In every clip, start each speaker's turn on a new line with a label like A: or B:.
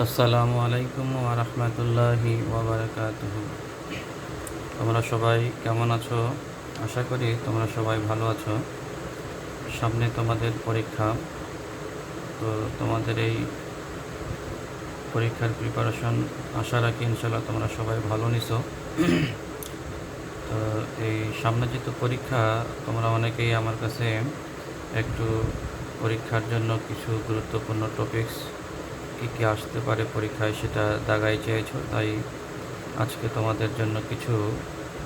A: আসসালামু আলাইকুম ওয়া রাহমাতুল্লাহি ওয়া বারাকাতুহু। তোমরা সবাই কেমন আছো? আশা করি তোমরা সবাই ভালো আছো। সামনে তোমাদের পরীক্ষা, তো তোমাদের এই পরীক্ষার প্রিপারেশন আশা রাখি ইনশাল্লাহ তোমরা সবাই ভালো নিছো। তো এই সামনে যেহেতু পরীক্ষা, তোমরা অনেকেই আমার কাছে একটু পরীক্ষার জন্য কিছু গুরুত্বপূর্ণ টপিকস কী কী আসতে পারে পরীক্ষায় সেটা দাগাই চেয়েছো। তাই আজকে তোমাদের জন্য কিছু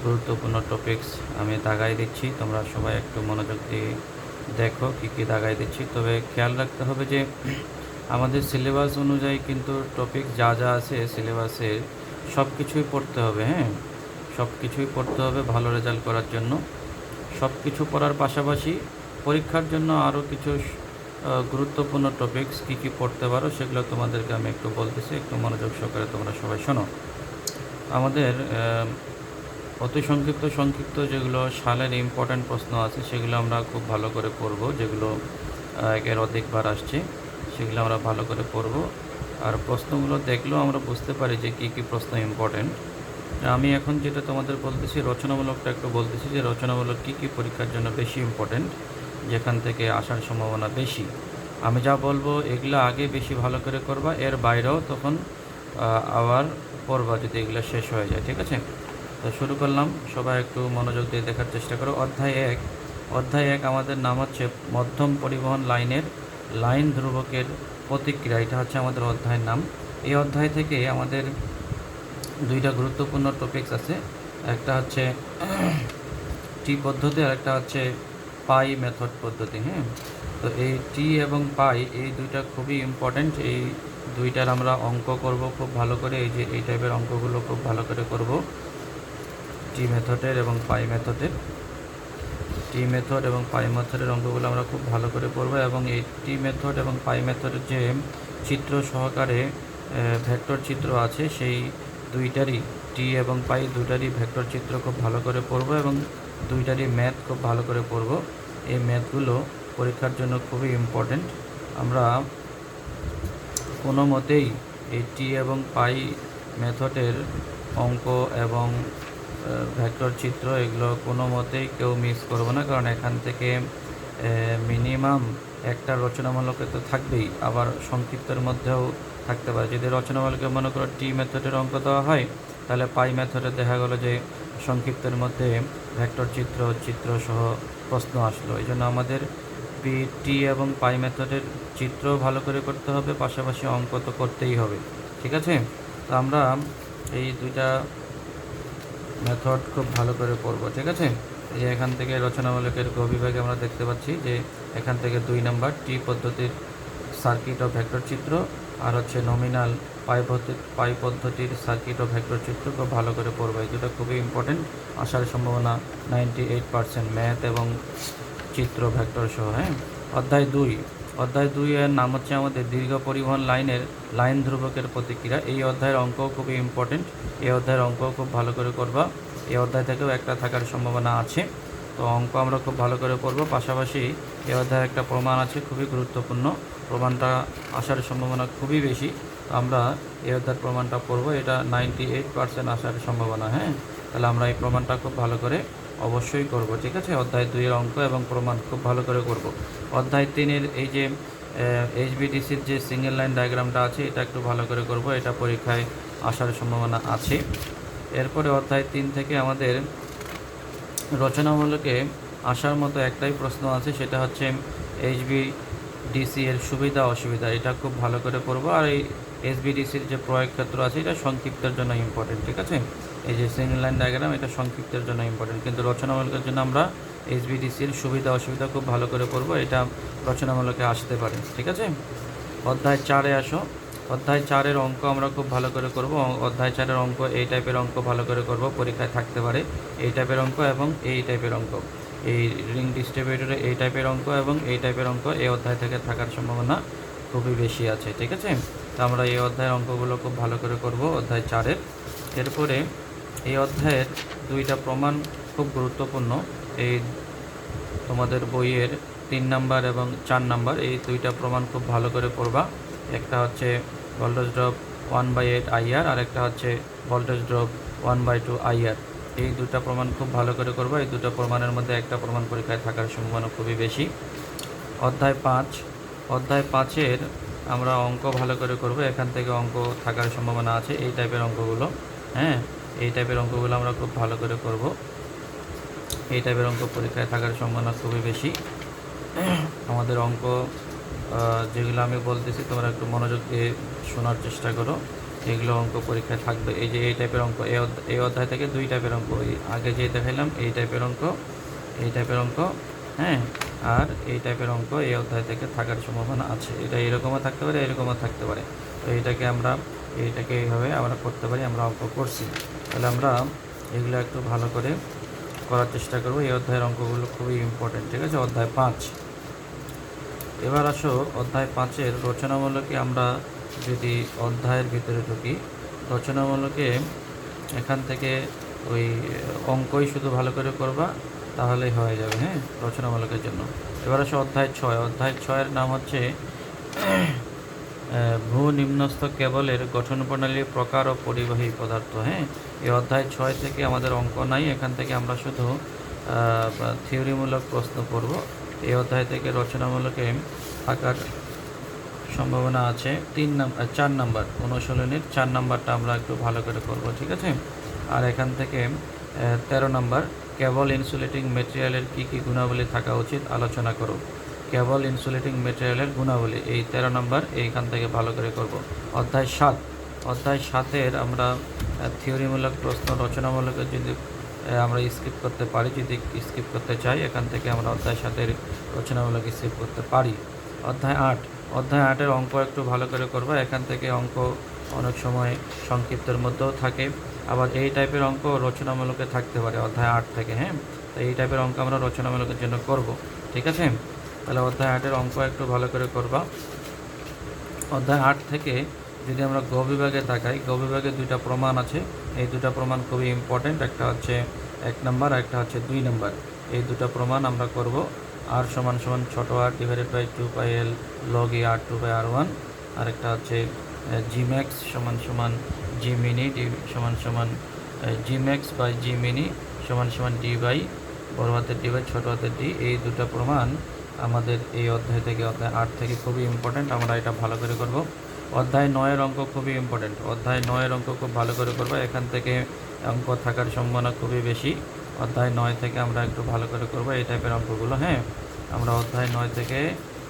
A: গুরুত্বপূর্ণ টপিকস আমি দাগাই দিচ্ছি। তোমরা সবাই একটু মনোযোগ দিয়ে দেখো কী কী দাগাই দিচ্ছি। তবে খেয়াল রাখতে হবে যে আমাদের সিলেবাস অনুযায়ী কিন্তু টপিক যা যা আছে সিলেবাসের সব কিছুই পড়তে হবে। হ্যাঁ, সব কিছুই পড়তে হবে ভালো রেজাল্ট করার জন্য। সব কিছু পড়ার পাশাপাশি পরীক্ষার জন্য আরও কিছু গুরুত্বপূর্ণ টপিকস কী কী পড়তে পারো সেগুলো তোমাদেরকে আমি একটু বলতেছি, একটু মনোযোগ সহকারে তোমরা সবাই শোনো। আমাদের অতি সংক্ষিপ্ত যেগুলো সালের ইম্পর্ট্যান্ট প্রশ্ন আছে সেগুলো আমরা খুব ভালো করে পড়ব, যেগুলো একের অধিকবার আসছে সেগুলো আমরা ভালো করে পড়ব। আর প্রশ্নগুলো দেখলেও আমরা বুঝতে পারি যে কী কী প্রশ্ন ইম্পর্ট্যান্ট। আমি এখন যেটা তোমাদের বলতেছি রচনামূলকটা একটু বলতেছি যে রচনামূলক কী কী পরীক্ষার জন্য বেশি ইম্পর্ট্যান্ট, যেখান থেকে আসার সম্ভাবনা বেশি। আমি যা বলবো এগুলো আগে বেশি ভালো করে করবা, এর বাইরেও তখন আবার পড়বা যদি এগুলো শেষ হয়ে যায়। ঠিক আছে, তো শুরু করলাম। সবাই একটু মনোযোগ দিয়ে দেখার চেষ্টা করো। অধ্যায় এক আমাদের নাম হচ্ছে মধ্যম পরিবহন লাইনের লাইন ধ্রুবকের প্রতিক্রিয়া। এটা হচ্ছে আমাদের অধ্যায়ের নাম। এই অধ্যায় থেকে আমাদের দুইটা গুরুত্বপূর্ণ টপিকস আছে। একটা হচ্ছে টি পদ্ধতি আর একটা হচ্ছে পাই মেথড পদ্ধতি। হ্যাঁ, তো এই টি এবং পাই এই দুইটা খুবই ইম্পর্ট্যান্ট। এই দুইটার আমরা অঙ্ক করব খুব ভালো করে। এই যে এই টাইপের অঙ্কগুলো খুব ভালো করে করব, টি মেথডের এবং পাই মেথডের। টি মেথড এবং পাই মেথডের অঙ্কগুলো আমরা খুব ভালো করে পড়ব। এবং এই টি মেথড এবং পাই মেথডের যে চিত্র সহকারে ভেক্টর চিত্র আছে সেই দুইটারই, টি এবং পাই দুইটারই ভেক্টর চিত্র খুব ভালো করে পড়ব এবং দুইটারই ম্যাথ খুব ভালো করে পড়ব। এই ম্যাথগুলো পরীক্ষার জন্য খুবই ইম্পর্ট্যান্ট। আমরা কোনো মতেই এই টি এবং পাই মেথডের অঙ্ক এবং ভেক্টর চিত্র এগুলো কোনো মতেই কেউ মিস করবো না, কারণ এখান থেকে মিনিমাম একটা রচনামূলকে তো থাকবেই, আবার সংক্ষিপ্তের মধ্যেও থাকতে পারে। যদি রচনামূলকে মনে করো টি মেথডের অঙ্ক দেওয়া হয়, তাহলে পাই মেথডে দেখা গেলো যে সংক্ষিপ্তের মধ্যে ভেক্টর চিত্রসহ প্রশ্ন আসলো। এই জন্য আমাদের টি এবং পাই মেথডের চিত্র ভালো করে করতে হবে, পাশাপাশি অঙ্ক তো করতেই হবে। ঠিক আছে, তো আমরা এই দুইটা মেথড খুব ভালো করে পড়ব। ঠিক আছে, এই যে এখান থেকে রচনামূলকের বিভাগে আমরা দেখতে পাচ্ছি যে এখান থেকে 2 নাম্বার টি পদ্ধতির সার্কিট ও ভেক্টর চিত্র, আর হচ্ছে নমিনাল পাই পদ্ধতির সার্কিট ও ভেক্টর চিত্র খুব ভালো করে পড়বো। এই দুটো খুবই ইম্পর্টেন্ট, আসার সম্ভাবনা 98% ম্যাথ এবং চিত্র ভেক্টর সহ। হ্যাঁ, অধ্যায় 2 এর নাম হচ্ছে আমাদের দীর্ঘ পরিবহন লাইনের লাইন ধ্রুবকের প্রতিক্রিয়া। এই অধ্যায়ের অঙ্কও খুবই ইম্পর্টেন্ট, এই অধ্যায়ের অঙ্কও খুব ভালো করে করবা। এই অধ্যায় থেকেও একটা থাকার সম্ভাবনা আছে, তো অঙ্ক আমরা খুব ভালো করে পড়বো। পাশাপাশি এই অধ্যায়ের একটা প্রমাণ আছে খুবই গুরুত্বপূর্ণ, প্রমাণটা আসার সম্ভাবনা খুবই বেশি। আমরা এই অধ্যায়ের প্রমাণটা পড়বো, এটা 98% আসার সম্ভাবনা। হ্যাঁ, তাহলে আমরা এই প্রমাণটা খুব ভালো করে অবশ্যই করব। ঠিক আছে, অধ্যায় 2 এর অঙ্ক এবং প্রমাণ খুব ভালো করে করব। অধ্যায় 3 এর এই যে এইচভিডিসির যে সিঙ্গেল লাইন ডায়াগ্রামটা আছে এটা একটু ভালো করে করব, এটা পরীক্ষায় আসার সম্ভাবনা আছে। এরপরে অধ্যায় 3 থেকে আমাদের রচনামূলকে আসার মতো একটাই প্রশ্ন আছে, সেটা হচ্ছে এইচভিডিসি এর সুবিধা অসুবিধা। এটা খুব ভালো করে পড়বো। আর এই এসবিডিসির যে প্রয়োগ ক্ষেত্র আছে এটা সংক্ষিপ্তের জন্য ইম্পর্টেন্ট। ঠিক আছে, এই যে সিঙ্গেল লাইন ডায়াগ্রাম এটা সংক্ষিপ্তের জন্য ইম্পর্টেন্ট, কিন্তু রচনামূলকের জন্য আমরা এসবিডিসির সুবিধা অসুবিধা খুব ভালো করে পড়বো, এটা রচনামূলকে আসতে পারে। ঠিক আছে, অধ্যায় 4-এ আসো। অধ্যায় 4-এর অঙ্ক আমরা খুব ভালো করে করব। অধ্যায় 4-এর অঙ্ক এই টাইপের অঙ্ক ভালো করে করব, পরীক্ষায় থাকতে পারে এই টাইপের অঙ্ক এবং এই টাইপের অঙ্ক। এই রিং ডিস্ট্রিবিউটরে এই টাইপের অঙ্ক এবং এই টাইপের অঙ্ক এই অধ্যায় থেকে থাকার সম্ভাবনা খুবই বেশি আছে। ঠিক আছে, তো আমরা এই অধ্যায়ের অঙ্কগুলো খুব ভালো করে করব অধ্যায় 4-এর। এরপরে এই অধ্যায়ের 2টা প্রমাণ খুব গুরুত্বপূর্ণ। এই তোমাদের বইয়ের 3 নাম্বার এবং 4 নাম্বার এই 2টা প্রমাণ খুব ভালো করে পড়বা। একটা হচ্ছে ভোল্টেজ ড্রপ 1/8 IR, আর একটা হচ্ছে ভোল্টেজ ড্রপ 1/2 IR। এই দুটো প্রমাণ খুব ভালো করে করবো। এই দুটো প্রমাণের মধ্যে একটা প্রমাণ পরীক্ষায় থাকার সম্ভাবনা খুবই বেশি। অধ্যায় 5-এর আমরা অঙ্ক ভালো করে করব। এখান থেকে অঙ্ক থাকার সম্ভাবনা আছে, এই টাইপের অঙ্কগুলো। হ্যাঁ, এই টাইপের অঙ্কগুলো আমরা খুব ভালো করে করব। এই টাইপের অঙ্ক পরীক্ষায় থাকার সম্ভাবনা খুবই বেশি। আমাদের অঙ্ক যেগুলো আমি বলতেছি তোমরা একটু মনোযোগ দিয়ে শোনার চেষ্টা করো। এগুলো অঙ্ক পরীক্ষায় থাকবে। এই যে এই টাইপের অঙ্ক, এই অধ্যায় থেকে 2 টাইপের অঙ্ক, আগে যে দেখাইলাম এই টাইপের অঙ্ক, এই টাইপের অঙ্ক, হ্যাঁ, আর এই টাইপের অঙ্ক এই অধ্যায় থেকে থাকার সম্ভাবনা আছে। এটা এরকমও থাকতে পারে, এরকমও থাকতে পারে। তো এইটাকে এইভাবে আমরা করতে পারি। আমরা অঙ্ক করছি, তাহলে আমরা এগুলো একটু ভালো করে করার চেষ্টা করব। এই অধ্যায়ের অঙ্কগুলো খুবই ইম্পর্টেন্ট, ঠিক আছে। অধ্যায় 5। এবার আসো অধ্যায় 5-এর রচনামূলকে আমরা যদি অধ্যায়ের ভিতরে ঢুকি, রচনামূলকে এখান থেকে ওই অঙ্কই শুধু ভালো করে করবা, তাহলেই হয়ে যাবে, হ্যাঁ, রচনামূলকের জন্য। এবার আসো অধ্যায় 6। অধ্যায় 6-এর নাম হচ্ছে ভূ নিম্নস্থ কেবলের গঠন প্রণালী, প্রকার ও পরিবাহী পদার্থ। হ্যাঁ, এই অধ্যায় 6 থেকে আমাদের অঙ্ক নাই, এখান থেকে আমরা শুধু থিওরিমূলক প্রশ্ন পড়ব। এই অধ্যায় থেকে রচনামূলকে থাকার সম্ভাবনা আছে 4 নাম্বার, অনুশীলনীর 4 নাম্বারটা আমরা একটু ভালো করে করব, ঠিক আছে। আর এখান থেকে 13 নাম্বার, কেবল ইনসুলেটিং মেটেরিয়ালের কী কী গুণাবলী থাকা উচিত আলোচনা করো। কেবল ইনসুলেটিং মেটেরিয়ালের গুণাবলী, এই 13 নাম্বার এইখান থেকে ভালো করে করব। অধ্যায় 7। অধ্যায় 7-এর আমরা থিওরিমূলক প্রশ্ন, রচনামূলকের যদি আমরা স্কিপ করতে পারি, যদি স্কিপ করতে চাই এখান থেকে আমরা অধ্যায় 7-এর রচনামূলক স্কিপ করতে পারি। অধ্যায় 8। অধ্যায় 8-এর অঙ্ক একটু ভালো করে করবো। এখান থেকে অঙ্ক অনেক সময় সংক্ষিপ্তের মধ্যেও থাকে, আবার এই টাইপের অঙ্ক রচনামূলকে থাকতে পারে অধ্যায় 8 থেকে। হ্যাঁ, তো এই টাইপের অঙ্ক আমরা রচনামূলকের জন্য করব, ঠিক আছে। তাহলে অধ্যায় 8-এর অঙ্ক একটু ভালো করে করবা। অধ্যায় 8 থেকে যদি আমরা গ বিভাগে তাকাই, গ বিভাগে 2টা প্রমাণ আছে। এই 2টা প্রমাণ খুবই ইম্পর্টেন্ট। একটা হচ্ছে 1 নাম্বার, আর একটা হচ্ছে 2 নাম্বার। এই 2টা প্রমাণ আমরা করব। r সমান সমান ছোট r divided by 2πl log e r2/r1, আর একটা হচ্ছে gmax সমান সমান g মিনি d সমান সমান gmax বাই g মিনি সমান সমান d বাই বড় হাতের d বাই ছোট হাতের d। এই 2টা প্রমাণ আমাদের এই অধ্যায় থেকে, অধ্যায় 8 থেকে খুবই ইম্পর্টেন্ট। আমরা এটা ভালো করে করব। অধ্যায় 9-এর অঙ্ক খুবই ইম্পর্টেন্ট। অধ্যায় 9-এর অঙ্ক খুব ভালো করে করব। এখান থেকে অঙ্ক থাকার সম্ভাবনা খুবই বেশি। অধ্যায় 9 থেকে আমরা একটু ভালো করে করব এই টাইপের অঙ্কগুলো। হ্যাঁ, আমরা অধ্যায় 9 থেকে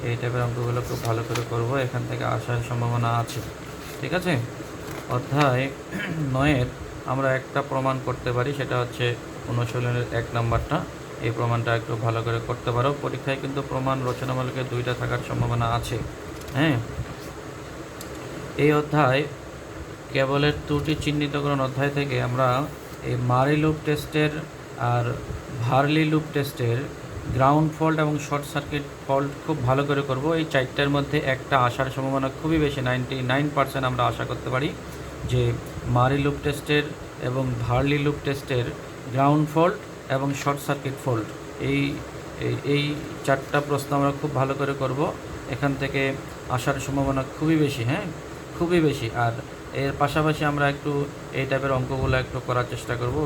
A: এই টাইপের অঙ্কগুলো খুব ভালো করে করব, এখান থেকে আসার সম্ভাবনা আছে, ঠিক আছে। অধ্যায় 9-এর আমরা একটা প্রমাণ করতে পারি, সেটা হচ্ছে অনুশীলনের 1 নাম্বারটা। এই প্রমাণটা একটু ভালো করে করতে পারো। পরীক্ষায় কিন্তু প্রমাণ রচনামূলকে 2টা থাকার সম্ভাবনা আছে। হ্যাঁ, এই অধ্যায় কেবলের ত্রুটি চিহ্নিতকরণ অধ্যায় থেকে আমরা এই মারি লুপ টেস্টের আর ভার্লি লুপ টেস্টের গ্রাউন্ড ফল্ট এবং শর্ট সার্কিট ফল্ট খুব ভালো করে করব। এই 4টার মধ্যে একটা আসার সম্ভাবনা খুবই বেশি, 99% আমরা আশা করতে পারি যে মারি লুপ টেস্টের এবং ভার্লি লুপ টেস্টের গ্রাউন্ড ফল্ট এবং শর্ট সার্কিট ফল্ট, এই এই 4টা প্রশ্ন আমরা খুব ভালো করে করব। এখান থেকে আসার সম্ভাবনা খুবই বেশি, হ্যাঁ, খুবই বেশি। আর এর পাশাপাশি আমরা একটু এই টাইপের অঙ্কগুলো একটু করার চেষ্টা করব।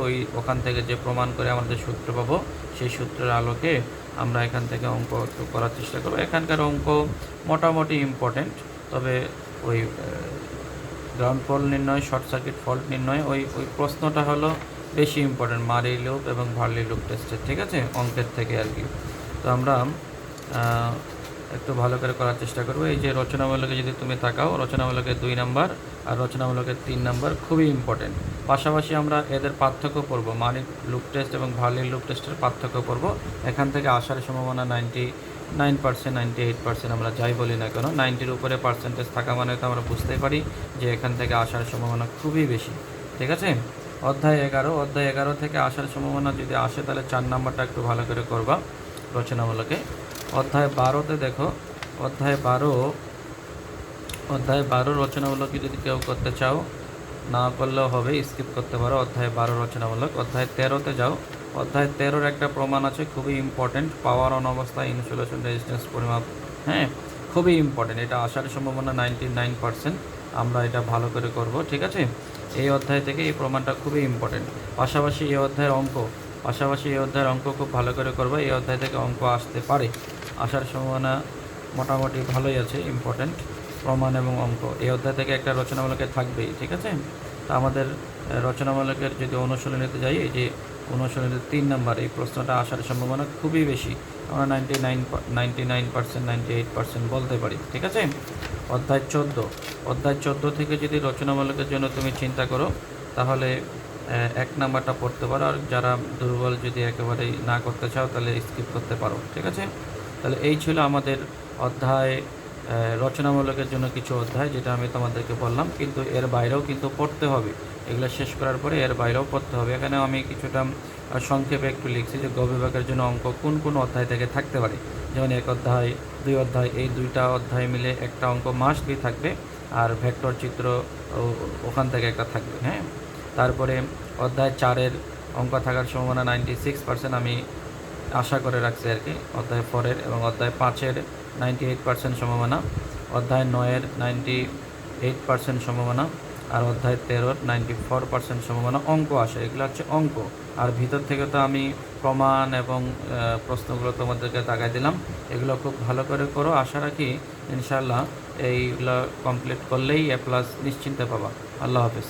A: ওখান থেকে যে প্রমাণ করে আমাদের সূত্র পাবো, সেই সূত্রের আলোকে আমরা এখান থেকে অঙ্ক একটু করার চেষ্টা করব। এখানকার অঙ্ক মোটামুটি ইম্পর্টেন্ট, তবে ওই গ্রাউন্ড ফল্ট নির্ণয়, শর্ট সার্কিট ফল্ট নির্ণয়, ওই প্রশ্নটা হলো বেশি ইম্পর্টেন্ট মারি লুপ এবং ভার্লি লুপ টেস্টের, ঠিক আছে, অঙ্কের থেকে আর কি। তো আমরা একটু ভালো করে করার চেষ্টা করবো। এই যে রচনামূলকে যদি তুমি তাকাও, রচনামূলকের 2 নাম্বার আর রচনামূলকের 3 নাম্বার খুবই ইম্পর্টেন্ট। পাশাপাশি আমরা এদের পার্থক্য পড়ব, মারি লুপ টেস্ট এবং ভার্লি লুপ টেস্টের পার্থক্য পড়ব। এখান থেকে আসার সম্ভাবনা 99%, 98% আমরা যাই বলি না কেন, 90-র উপরে পার্সেন্টেজ থাকা মানে তো আমরা বুঝতেই পারি যে এখান থেকে আসার সম্ভাবনা খুবই বেশি, ঠিক আছে। অধ্যায় 11 থেকে আসার সম্ভাবনা যদি আসে, তাহলে 4 নাম্বারটা একটু ভালো করে করবা রচনামূলকে। অধ্যায় 12-তে দেখো, অধ্যায় 12 রচনামূলক যদি কেউ করতে চাও, না করলেও হবে, স্কিপ করতে পারো। অধ্যায় 12 রচনামূলক। অধ্যায় 13-তে যাও। অধ্যায় 13-র একটা প্রমাণ আছে খুবই ইম্পর্টেন্ট, পাওয়ার অন অবস্থায় ইনসুলেশন রেজিস্ট্যান্স পরিমাপ। হ্যাঁ, খুবই ইম্পর্টেন্ট, এটা আসার সম্ভাবনা 99%। আমরা এটা ভালো করে করব, ঠিক আছে? এই অধ্যায় থেকে এই প্রমাণটা খুবই ইম্পর্টেন্ট। পাশাপাশি এই অধ্যায়ের অঙ্ক খুব ভালো করে করবো। এই অধ্যায় থেকে অঙ্ক আসতে পারে, আসার সম্ভাবনা মোটামুটি ভালোই আছে। ইম্পর্টেন্ট প্রমাণ এবং অঙ্ক এই অধ্যায় থেকে একটা রচনামূলকে থাকবেই, ঠিক আছে? তা আমাদের রচনামূলকের যদি অনুশীলনীতে যাই, এই যে অনুশীলনীতে 3 নাম্বার এই প্রশ্নটা আসার সম্ভাবনা খুবই বেশি। আমরা 99%, 98% বলতে পারি, ঠিক আছে? অধ্যায় 14 থেকে যদি রচনামূলকের জন্য তুমি চিন্তা করো, তাহলে 1 নাম্বারটা পড়তে পারো। আর যারা দুর্বল, যদি একেবারেই না করতে চাও, তাহলে স্কিপ করতে পারো, ঠিক আছে? তাহলে এই ছিল আমাদের অধ্যায়, রচনামূলকের জন্য কিছু অধ্যায়, যেটা আমি তোমাদেরকে বললাম। কিন্তু এর বাইরেও কিন্তু পড়তে হবে। এগুলো শেষ করার পরে এর বাইরেও পড়তে হবে। এখানে আমি কিছুটা সংক্ষেপে একটু লিখছি যে গ বিভাগের জন্য অঙ্ক কোন কোন অধ্যায় থেকে থাকতে পারে। যেমন 1 অধ্যায়, 2 অধ্যায়, এই 2টা অধ্যায় মিলে একটা অঙ্ক মাস্ট বি থাকবে। আর ভেক্টর চিত্র ওখান থেকে একটা থাকবে, হ্যাঁ। তারপরে অধ্যায় 4-এর অঙ্ক থাকার সম্ভাবনা 96% আমি আশা করে রাখছি আর কি। অধ্যায় 4-এর এবং অধ্যায় 5-এর 98% সম্ভাবনা, অধ্যায় 9-এর 98% সম্ভাবনা, আর অধ্যায় 13-এর 94% সম্ভাবনা অঙ্ক আসে। এগুলো হচ্ছে অঙ্ক। আর ভিতর থেকে তো আমি প্রমাণ এবং প্রশ্নগুলো তোমাদেরকে তাকাই দিলাম। এগুলো খুব ভালো করে করো। আশা রাখি ইনশাআল্লাহ এইগুলো কমপ্লিট করলেই A+ নিশ্চিন্তে পাবা। আল্লাহ হাফেজ।